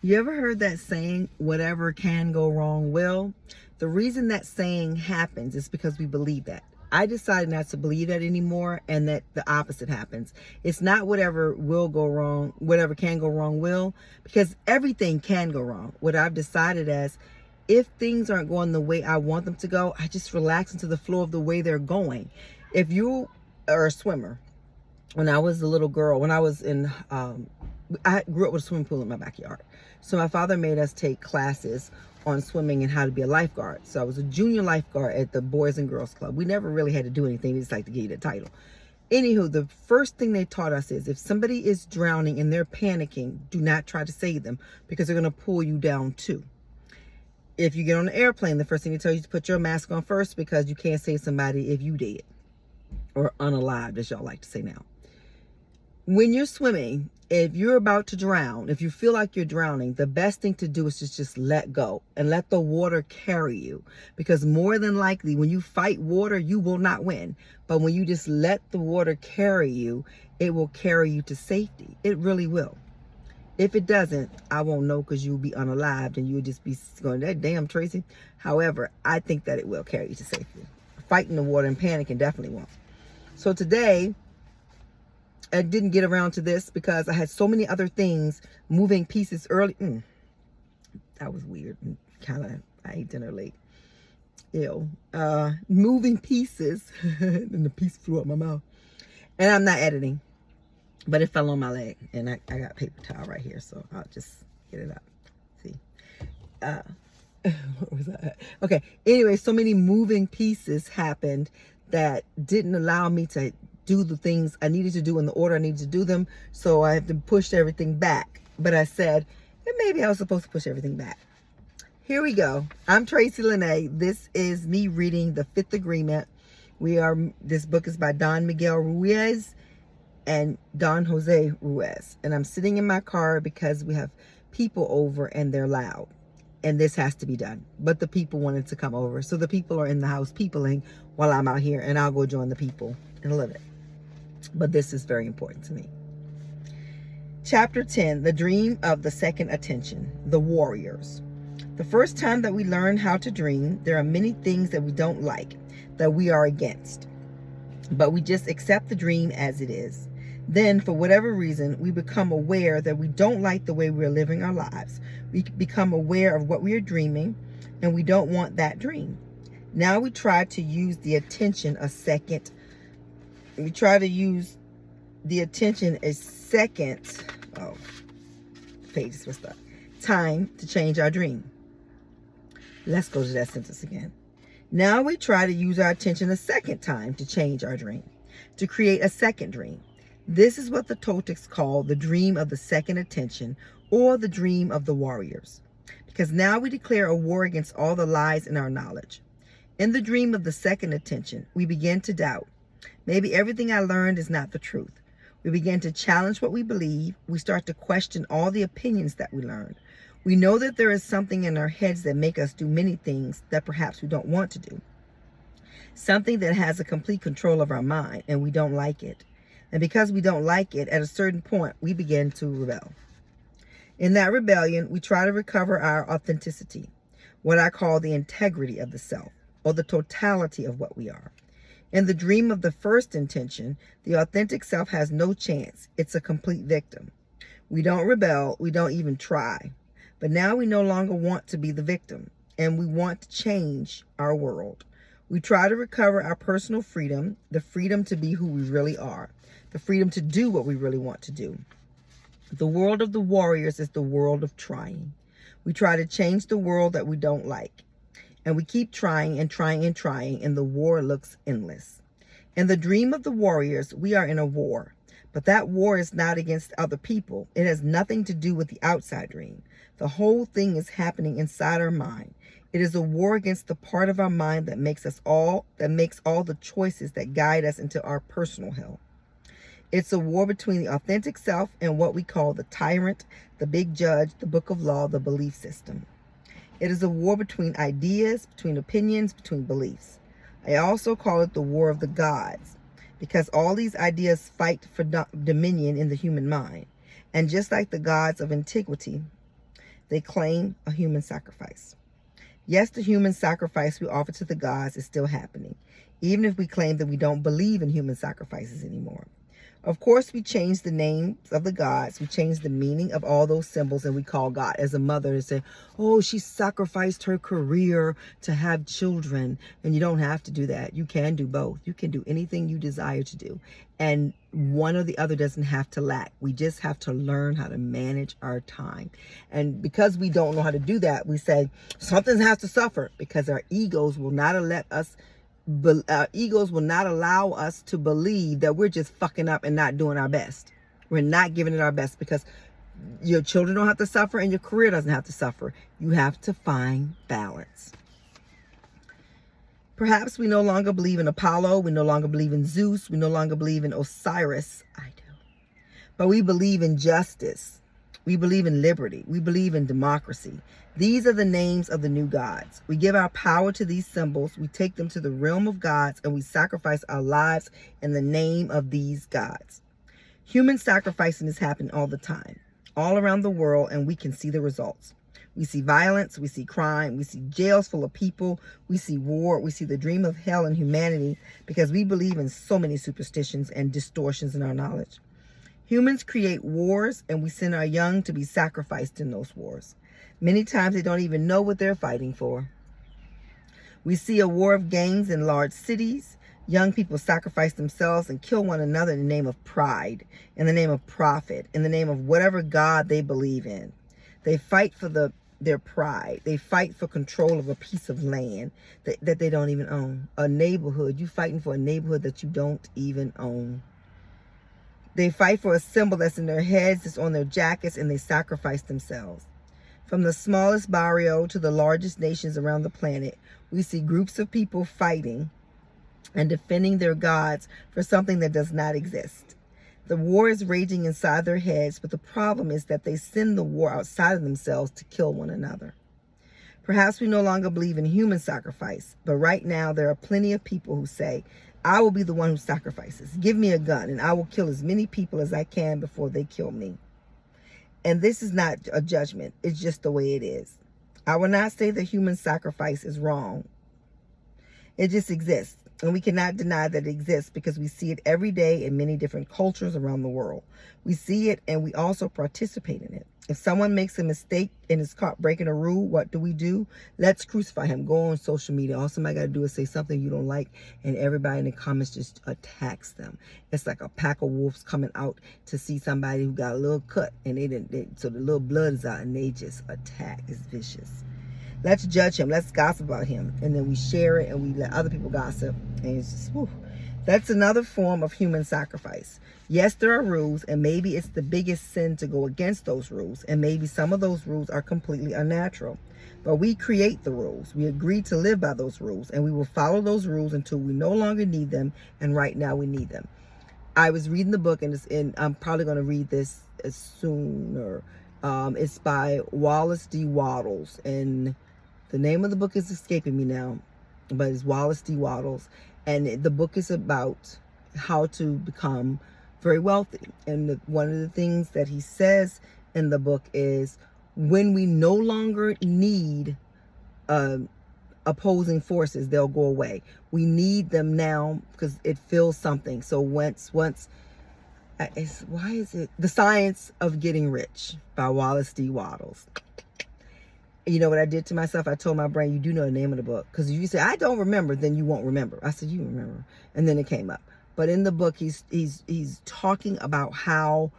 You ever heard that saying, whatever can go wrong will? The reason that saying happens is because we believe that. I decided not to believe that anymore, and that the opposite happens. It's not whatever will go wrong, whatever can go wrong will, because everything can go wrong. What I've decided as, if things aren't going the way I want them to go, I just relax into the flow of the way they're going. If you are a swimmer, when I was a little girl, when I was in, I grew up with a swimming pool in my backyard. So my father made us take classes on swimming and how to be a lifeguard. So I was a junior lifeguard at the Boys and Girls Club. We never really had to do anything. We just like to get you the title. Anywho, the first thing they taught us is if somebody is drowning and they're panicking, do not try to save them, because they're going to pull you down too. If you get on an airplane, the first thing they tell you is to put your mask on first, because you can't save somebody if you dead, or unalived, as y'all like to say now. When you're swimming, if you're about to drown, if you feel like you're drowning, the best thing to do is just let go and let the water carry you. Because more than likely, when you fight water, you will not win. But when you just let the water carry you, it will carry you to safety. It really will. If it doesn't, I won't know, because you'll be unalived and you'll just be going, that damn Tracy. However, I think that it will carry you to safety. Fighting the water and panicking definitely won't. So today, I didn't get around to this because I had so many other things, moving pieces early. That was weird. I ate dinner late. Ew. Moving pieces. And the piece flew out my mouth. And I'm not editing, but it fell on my leg. And I got paper towel right here, so I'll just get it up. See? What was that? Okay. Anyway, so many moving pieces happened that didn't allow me to do the things I needed to do in the order I needed to do them. So I have to push everything back. But I said, maybe I was supposed to push everything back. Here we go. I'm Tracy Lene. This is me reading The Fifth Agreement. This book is by Don Miguel Ruiz and Don Jose Ruiz. And I'm sitting in my car because we have people over and they're loud. And this has to be done. But the people wanted to come over. So the people are in the house peopling while I'm out here. And I'll go join the people in a little bit. But this is very important to me. Chapter 10, The Dream of the Second Attention, The Warriors. The first time that we learn how to dream, there are many things that we don't like, that we are against. But we just accept the dream as it is. Then, for whatever reason, we become aware that we don't like the way we're living our lives. We become aware of what we are dreaming, and we don't want that dream. Now we try to use the attention a second. We try to use the attention a second. Oh, page is messed up. Time to change our dream. Let's go to that sentence again. Now we try to use our attention a second time to change our dream, to create a second dream. This is what the Toltecs call the dream of the second attention, or the dream of the warriors. Because now we declare a war against all the lies in our knowledge. In the dream of the second attention, we begin to doubt. Maybe everything I learned is not the truth. We begin to challenge what we believe. We start to question all the opinions that we learned. We know that there is something in our heads that make us do many things that perhaps we don't want to do. Something that has a complete control of our mind, and we don't like it. And because we don't like it, at a certain point, we begin to rebel. In that rebellion, we try to recover our authenticity, what I call the integrity of the self, or the totality of what we are. In the dream of the first intention, the authentic self has no chance. It's a complete victim. We don't rebel. We don't even try. But now we no longer want to be the victim, and we want to change our world. We try to recover our personal freedom, the freedom to be who we really are, the freedom to do what we really want to do. The world of the warriors is the world of trying. We try to change the world that we don't like. And we keep trying and trying and trying, and the war looks endless. In the dream of the warriors, we are in a war. But that war is not against other people. It has nothing to do with the outside dream. The whole thing is happening inside our mind. It is a war against the part of our mind that makes all the choices that guide us into our personal hell. It's a war between the authentic self and what we call the tyrant, the big judge, the book of law, the belief system. It is a war between ideas, between opinions, between beliefs. I also call it the war of the gods, because all these ideas fight for dominion in the human mind. And just like the gods of antiquity, They claim a human sacrifice. Yes, the human sacrifice we offer to the gods is still happening, even if we claim that we don't believe in human sacrifices anymore. Of course, we change the names of the gods. We change the meaning of all those symbols, and we call God as a mother and say, oh, she sacrificed her career to have children. And you don't have to do that. You can do both. You can do anything you desire to do. And one or the other doesn't have to lack. We just have to learn how to manage our time. And because we don't know how to do that, we say something has to suffer, because our egos will not let us. Our egos will not allow us to believe that we're just fucking up and not doing our best. We're not giving it our best, because your children don't have to suffer and your career doesn't have to suffer. You have to find balance. Perhaps we no longer believe in Apollo. We no longer believe in Zeus. We no longer believe in Osiris. I do. But we believe in justice. We believe in liberty. We believe in democracy. These are the names of the new gods. We give our power to these symbols. We take them to the realm of gods, and we sacrifice our lives in the name of these gods. Human sacrificing is happening all the time, all around the world, and we can see the results. We see violence, we see crime, we see jails full of people, we see war, we see the dream of hell in humanity, because we believe in so many superstitions and distortions in our knowledge. Humans create wars, and we send our young to be sacrificed in those wars. Many times they don't even know what they're fighting for. We see a war of gangs in large cities. Young people sacrifice themselves and kill one another in the name of pride, in the name of profit, in the name of whatever God they believe in. They fight for their pride. They fight for control of a piece of land that they don't even own. A neighborhood. You're fighting for a neighborhood that you don't even own. They fight for a symbol that's in their heads, that's on their jackets, and they sacrifice themselves. From the smallest barrio to the largest nations around the planet, we see groups of people fighting and defending their gods for something that does not exist. The war is raging inside their heads, but the problem is that they send the war outside of themselves to kill one another. Perhaps we no longer believe in human sacrifice, but right now there are plenty of people who say, I will be the one who sacrifices. Give me a gun and I will kill as many people as I can before they kill me. And this is not a judgment. It's just the way it is. I will not say that human sacrifice is wrong. It just exists. And we cannot deny that it exists, because we see it every day in many different cultures around the world. We see it and we also participate in it. If someone makes a mistake and is caught breaking a rule, what do? Let's crucify him. Go on social media. All somebody got to do is say something you don't like, and everybody in the comments just attacks them. It's like a pack of wolves coming out to see somebody who got a little cut, and so the little blood is out, and they just attack. It's vicious. Let's judge him. Let's gossip about him. And then we share it and we let other people gossip. And it's just, whew. That's another form of human sacrifice. Yes, there are rules, and maybe it's the biggest sin to go against those rules. And maybe some of those rules are completely unnatural. But we create the rules. We agree to live by those rules, and we will follow those rules until we no longer need them. And right now we need them. I was reading the book, and I'm probably going to read this as sooner. It's by Wallace D. Wattles, and the name of the book is escaping me now, but it's Wallace D. Wattles. And the book is about how to become very wealthy. And one of the things that he says in the book is, when we no longer need opposing forces, they'll go away. We need them now because it fills something. So why is it The Science of Getting Rich by Wallace D. Wattles. You know what I did to myself? I told my brain, you do know the name of the book. Because if you say, I don't remember, then you won't remember. I said, you remember. And then it came up. But in the book, he's talking about how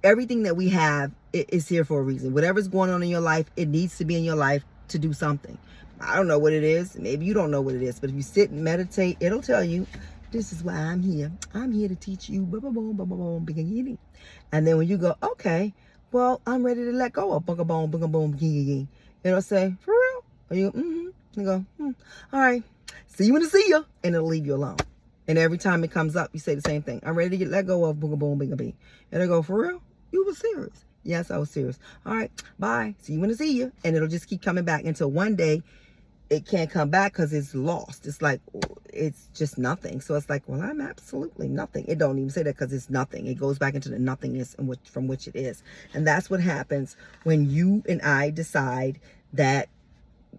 everything that we have is here for a reason. Whatever's going on in your life, it needs to be in your life to do something. I don't know what it is. Maybe you don't know what it is. But if you sit and meditate, it'll tell you, this is why I'm here. I'm here to teach you. And then when you go, okay, well, I'm ready to let go of it'll say, for real? Or you You go, all right, see you when I see you. And it'll leave you alone. And every time it comes up, you say the same thing. I'm ready to let go of bing. And it'll go, for real? You were serious? Yes, I was serious. All right, bye. See you when I see you. And it'll just keep coming back until one day it can't come back because it's lost. It's like, it's just nothing. So it's like, well, I'm absolutely nothing. It don't even say that because it's nothing. It goes back into the nothingness from which it is. And that's what happens when you and I decide that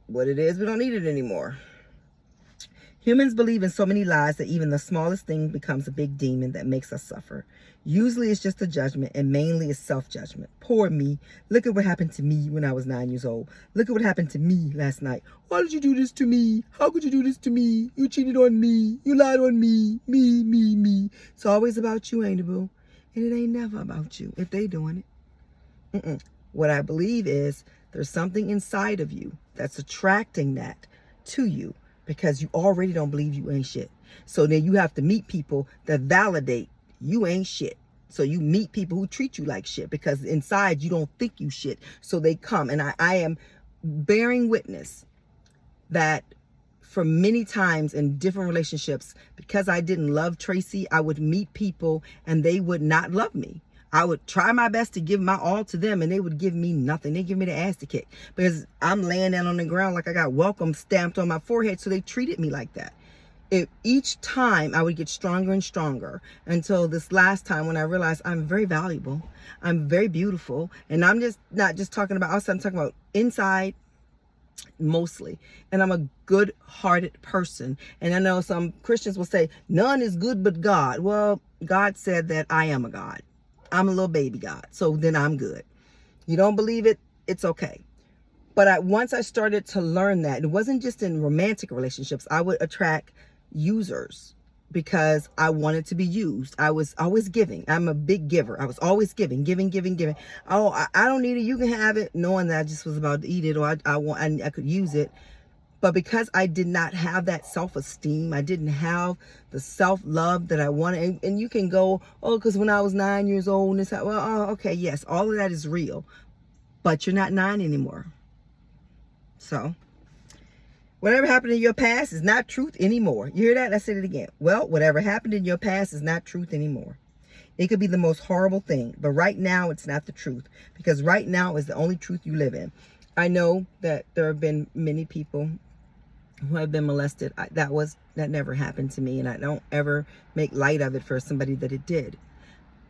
what it is, we don't need it anymore. Humans believe in so many lies that even the smallest thing becomes a big demon that makes us suffer. Usually it's just a judgment, and mainly it's self-judgment. Poor me. Look at what happened to me when I was 9 years old. Look at what happened to me last night. Why did you do this to me? How could you do this to me? You cheated on me. You lied on me. Me. It's always about you, ain't it, boo? And it ain't never about you if they doing it. What I believe is there's something inside of you that's attracting that to you, because you already don't believe you ain't shit. So then you have to meet people that validate you ain't shit. So you meet people who treat you like shit because inside you don't think you shit. So they come. And I am bearing witness that for many times in different relationships, because I didn't love Tracy, I would meet people and they would not love me. I would try my best to give my all to them and they would give me nothing. They give me the ass to kick because I'm laying down on the ground like I got welcome stamped on my forehead. So they treated me like that. Each time I would get stronger and stronger until this last time when I realized I'm very valuable. I'm very beautiful. And I'm just not just talking about outside, I'm talking about inside mostly. And I'm a good-hearted person. And I know some Christians will say, none is good but God. Well, God said that I am a God. I'm a little baby God. So then I'm good. You don't believe it? It's okay. But once I started to learn that, it wasn't just in romantic relationships. I would attract users because I wanted to be used. I was always giving. I'm a big giver. I was always giving. Oh, I don't need it. You can have it. Knowing that I just was about to eat it, or I could use it. But because I did not have that self-esteem, I didn't have the self-love that I wanted. And you can go, oh, because when I was 9 years old, and well, oh, okay, yes, all of that is real. But you're not 9 anymore. So, whatever happened in your past is not truth anymore. You hear that? I said it again. Well, whatever happened in your past is not truth anymore. It could be the most horrible thing. But right now, it's not the truth. Because right now is the only truth you live in. I know that there have been many people who have been molested. That never happened to me, and I don't ever make light of it for somebody that it did.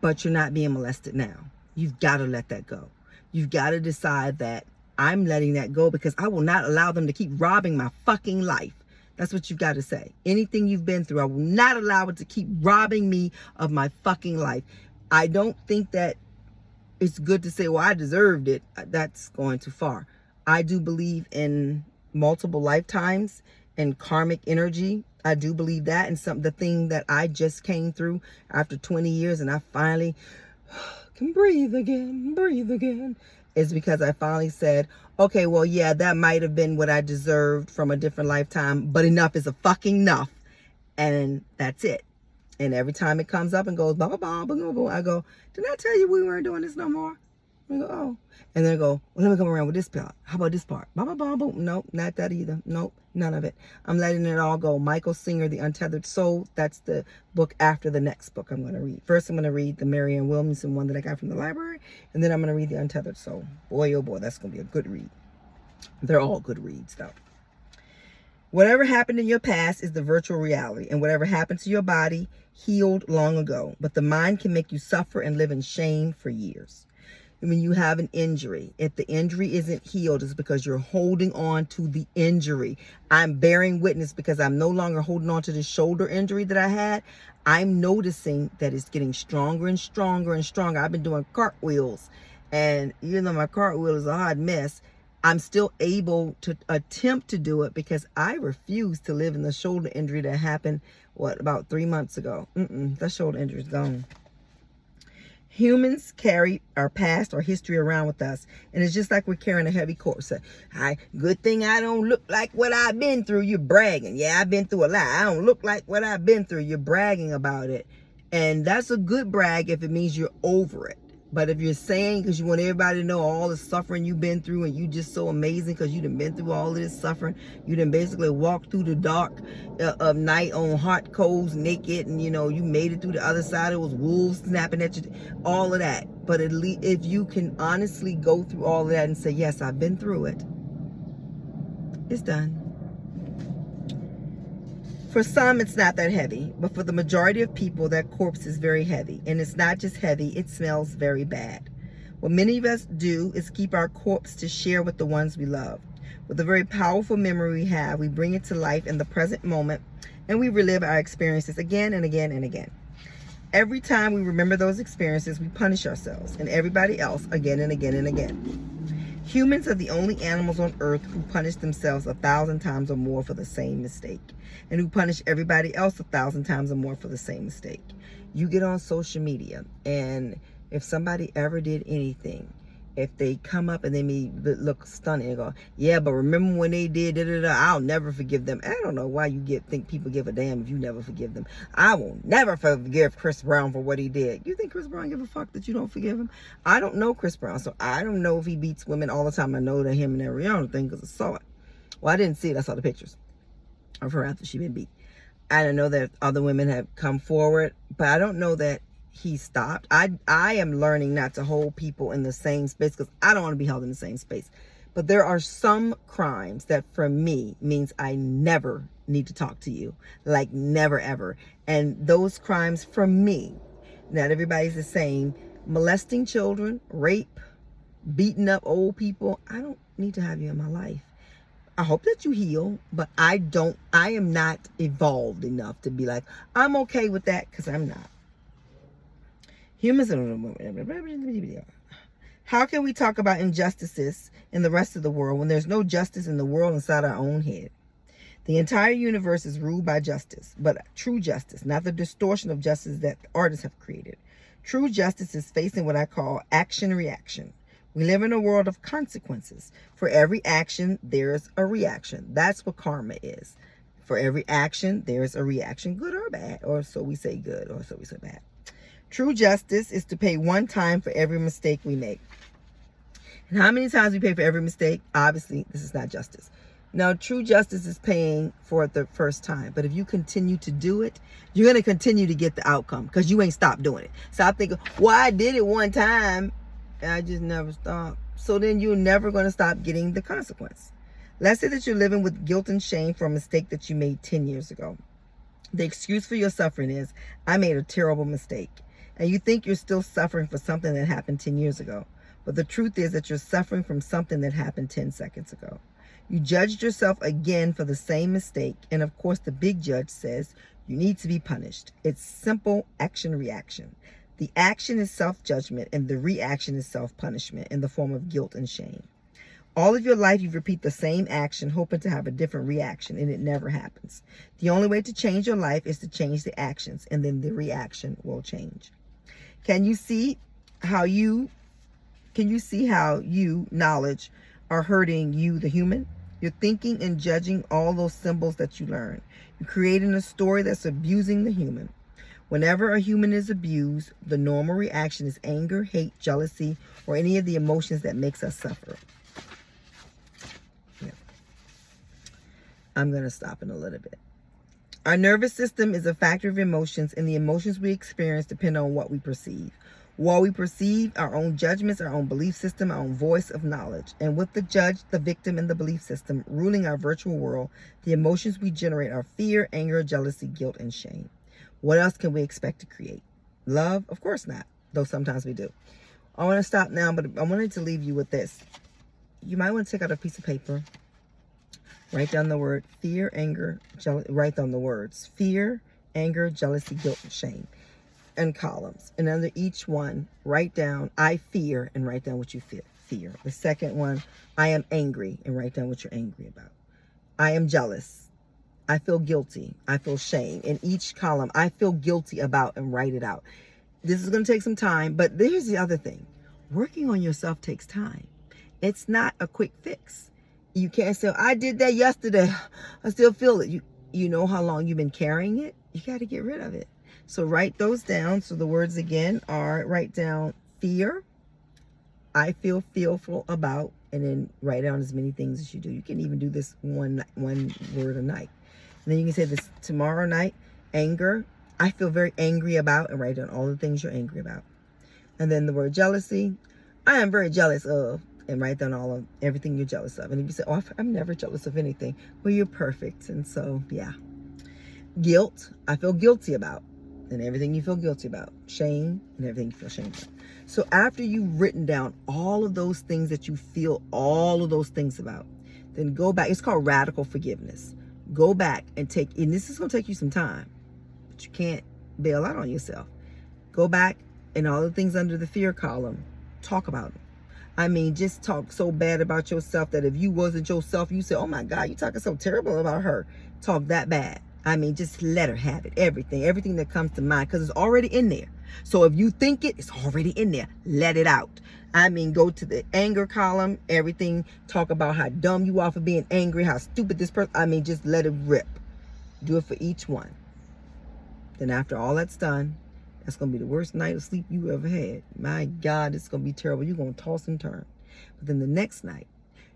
But you're not being molested now. You've got to let that go. You've got to decide that I'm letting that go because I will not allow them to keep robbing my fucking life. That's what you've got to say. Anything you've been through, I will not allow it to keep robbing me of my fucking life. I don't think that it's good to say, well, I deserved it. That's going too far. I do believe in multiple lifetimes and karmic energy. I do believe that. And the thing that I just came through after 20 years and I finally can breathe again, is because I finally said, okay, well, yeah, that might have been what I deserved from a different lifetime, but enough is a fucking enough. And that's it. And every time it comes up and goes, blah, blah, blah, blah, blah, I go, didn't I tell you we weren't doing this no more? I go, oh. And then I go, well, let me come around with this part. How about this part? Blah, blah, blah, blah. Nope, not that either. Nope, none of it. I'm letting it all go. Michael Singer, The Untethered Soul. That's the book after the next book I'm going to read. First, I'm going to read the Marianne Williamson one that I got from the library. And then I'm going to read The Untethered Soul. Boy, oh boy, that's going to be a good read. They're all good reads, though. Whatever happened in your past is the virtual reality. And whatever happened to your body healed long ago. But the mind can make you suffer and live in shame for years. When you have an injury, if the injury isn't healed, it's because you're holding on to the injury. I'm bearing witness because I'm no longer holding on to the shoulder injury that I had. I'm noticing that it's getting stronger and stronger and stronger. I've been doing cartwheels, and even though my cartwheel is a hot mess, I'm still able to attempt to do it because I refuse to live in the shoulder injury that happened, about 3 months ago. That shoulder injury is gone. Humans carry our past or history around with us. And it's just like we're carrying a heavy corpse. Good thing I don't look like what I've been through. You're bragging. Yeah, I've been through a lot. I don't look like what I've been through. You're bragging about it. And that's a good brag if it means you're over it. But if you're saying because you want everybody to know all the suffering you've been through and you just so amazing because you done been through all of this suffering, you done basically walked through the dark of night on hot coals naked, and you made it through the other side. It was wolves snapping at you, all of that. But at least if you can honestly go through all of that and say, yes, I've been through it, it's done. For some, it's not that heavy, but for the majority of people, that corpse is very heavy. And it's not just heavy, it smells very bad. What many of us do is keep our corpse to share with the ones we love. With the very powerful memory we have, we bring it to life in the present moment, and we relive our experiences again and again and again. Every time we remember those experiences, we punish ourselves and everybody else again and again and again. Humans are the only animals on earth who punish themselves 1,000 times or more for the same mistake, and who punish everybody else 1,000 times or more for the same mistake. You get on social media, and if somebody ever did anything, if they come up and they may look stunning and go, yeah, but remember when they did I'll never forgive them. I don't know why you think people give a damn if you never forgive them. I will never forgive Chris Brown for what he did. You think Chris Brown give a fuck that you don't forgive him? I don't know Chris Brown, so I don't know if he beats women all the time. I know that him and that Rihanna thing because I saw it. Well, I didn't see it. I saw the pictures of her after she been beat. I don't know that other women have come forward, but I don't know that he stopped. I am learning not to hold people in the same space because I don't want to be held in the same space. But there are some crimes that for me means I never need to talk to you. Like never ever. And those crimes for me, not everybody's the same. Molesting children, rape, beating up old people. I don't need to have you in my life. I hope that you heal, but I am not evolved enough to be like, I'm okay with that, because I'm not. Humans, how can we talk about injustices in the rest of the world when there's no justice in the world inside our own head? The entire universe is ruled by justice, but true justice, not the distortion of justice that artists have created. True justice is facing what I call action-reaction. We live in a world of consequences. For every action, there's a reaction. That's what karma is. For every action, there's a reaction, good or bad, or so we say good, or so we say bad. True justice is to pay one time for every mistake we make. And how many times we pay for every mistake? Obviously, this is not justice. Now, true justice is paying for it the first time. But if you continue to do it, you're going to continue to get the outcome because you ain't stopped doing it. So I think, well, I did it one time and I just never stopped. So then you're never going to stop getting the consequence. Let's say that you're living with guilt and shame for a mistake that you made 10 years ago. The excuse for your suffering is, I made a terrible mistake. And you think you're still suffering for something that happened 10 years ago. But the truth is that you're suffering from something that happened 10 seconds ago. You judged yourself again for the same mistake. And of course, the big judge says you need to be punished. It's simple action-reaction. The action is self-judgment and the reaction is self-punishment in the form of guilt and shame. All of your life, you repeat the same action, hoping to have a different reaction, and it never happens. The only way to change your life is to change the actions, and then the reaction will change. Can you see how you, knowledge, are hurting you, the human? You're thinking and judging all those symbols that you learn. You're creating a story that's abusing the human. Whenever a human is abused, the normal reaction is anger, hate, jealousy, or any of the emotions that makes us suffer. Yeah. I'm going to stop in a little bit. Our nervous system is a factor of emotions, and the emotions we experience depend on what we perceive. What we perceive, our own judgments, our own belief system, our own voice of knowledge. And with the judge, the victim, and the belief system ruling our virtual world, the emotions we generate are fear, anger, jealousy, guilt, and shame. What else can we expect to create? Love? Of course not, though sometimes we do. I want to stop now, but I wanted to leave you with this. You might want to take out a piece of paper. Write down the word fear, anger, jealousy. Write down the words fear, anger, jealousy, guilt, and shame in columns. And under each one, write down I fear and write down what you fear. The second one, I am angry and write down what you're angry about. I am jealous. I feel guilty. I feel shame. In each column, I feel guilty about and write it out. This is going to take some time, but here's the other thing. Working on yourself takes time. It's not a quick fix. You can't say, I did that yesterday. I still feel it. You know how long you've been carrying it? You got to get rid of it. So write those down. So the words again are, write down fear. I feel fearful about, and then write down as many things as you do. You can even do this one word a night. And then you can say this tomorrow night, anger. I feel very angry about, and write down all the things you're angry about. And then the word jealousy. I am very jealous of, and write down all of everything you're jealous of. And if you say, oh, I'm never jealous of anything, well, you're perfect. And so, yeah. Guilt, I feel guilty about. And everything you feel guilty about. Shame, and everything you feel shame about. So after you've written down all of those things that you feel all of those things about, then go back. It's called radical forgiveness. Go back and take, and this is going to take you some time, but you can't bail out on yourself. Go back and all the things under the fear column, talk about them. I mean, just talk so bad about yourself that if you wasn't yourself, you say, oh my God, you're talking so terrible about her. Talk that bad. I mean, just let her have it. Everything that comes to mind, because it's already in there. So if you think it, it's already in there. Let it out. I mean, go to the anger column, everything. Talk about how dumb you are for being angry, how stupid this person. I mean, just let it rip. Do it for each one. Then after all that's done, that's going to be the worst night of sleep you ever had. My God, it's going to be terrible. You're going to toss and turn. But then the next night,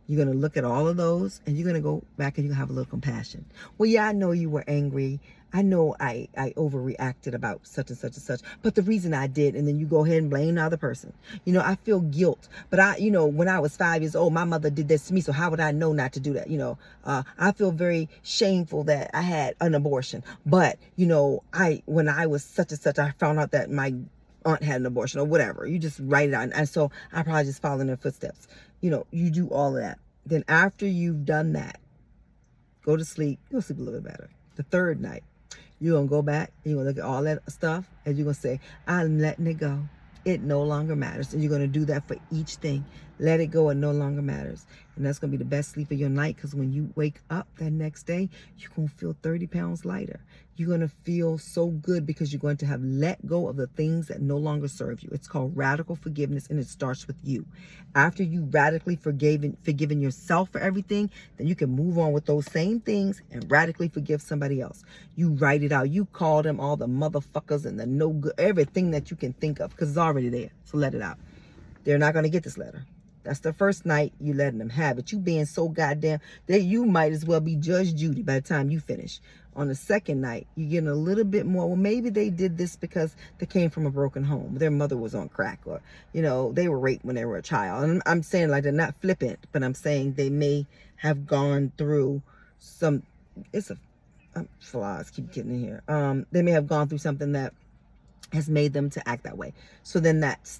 you're going to look at all of those and you're going to go back and you're going to have a little compassion. Well, yeah, I know you were angry. I know I overreacted about such and such and such, but the reason I did, and then you go ahead and blame the other person. You know, I feel guilt, but when I was 5 years old, my mother did this to me. So how would I know not to do that? I feel very shameful that I had an abortion, but when I was such and such, I found out that my aunt had an abortion or whatever. You just write it out. And so I probably just follow in their footsteps. You do all of that. Then after you've done that, go to sleep. You'll sleep a little bit better. The third night, you're going to go back and you're going to look at all that stuff and you're going to say, I'm letting it go. It no longer matters. And you're going to do that for each thing. Let it go. It no longer matters. And that's going to be the best sleep of your night, because when you wake up that next day, you're going to feel 30 pounds lighter. You're going to feel so good because you're going to have let go of the things that no longer serve you. It's called radical forgiveness, and it starts with you. After you radically forgiven yourself for everything, then you can move on with those same things and radically forgive somebody else. You write it out. You call them all the motherfuckers and the no good, everything that you can think of, because it's already there. So let it out. They're not going to get this letter. That's the first night you letting them have it. You being so goddamn that you might as well be Judge Judy by the time you finish. On the second night, you're getting a little bit more. Well, maybe they did this because they came from a broken home. Their mother was on crack, or, they were raped when they were a child. And I'm saying, like, they're not flippant, but I'm saying they may have gone through some, flies keep getting in here. They may have gone through something that has made them to act that way. So then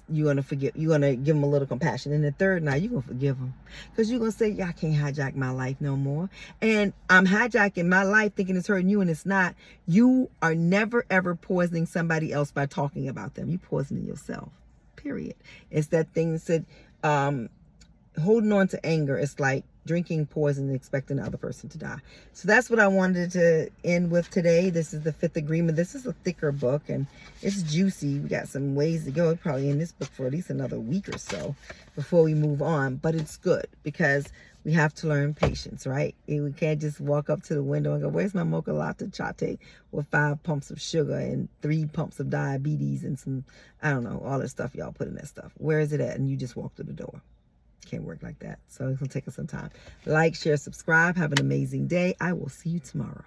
you're going to forgive. You're going to give them a little compassion. And the third night, you're going to forgive them, because you're going to say, yeah, I can't hijack my life no more. And I'm hijacking my life thinking it's hurting you, and it's not. You are never, ever poisoning somebody else by talking about them. You're poisoning yourself, period. It's that thing that said, holding on to anger, it's like drinking poison and expecting the other person to die. So that's what I wanted to end with today. This is the Fifth Agreement. This is a thicker book and it's juicy. We got some ways to go. Probably in this book for at least another week or so before we move on. But it's good because we have to learn patience, right? We can't just walk up to the window and go, where's my mocha latte chate with 5 pumps of sugar and 3 pumps of diabetes and some, I don't know, all that stuff y'all put in that stuff. Where is it at? And you just walk through the door. Can't work like that. So it's going to take us some time. Like, share, subscribe. Have an amazing day. I will see you tomorrow.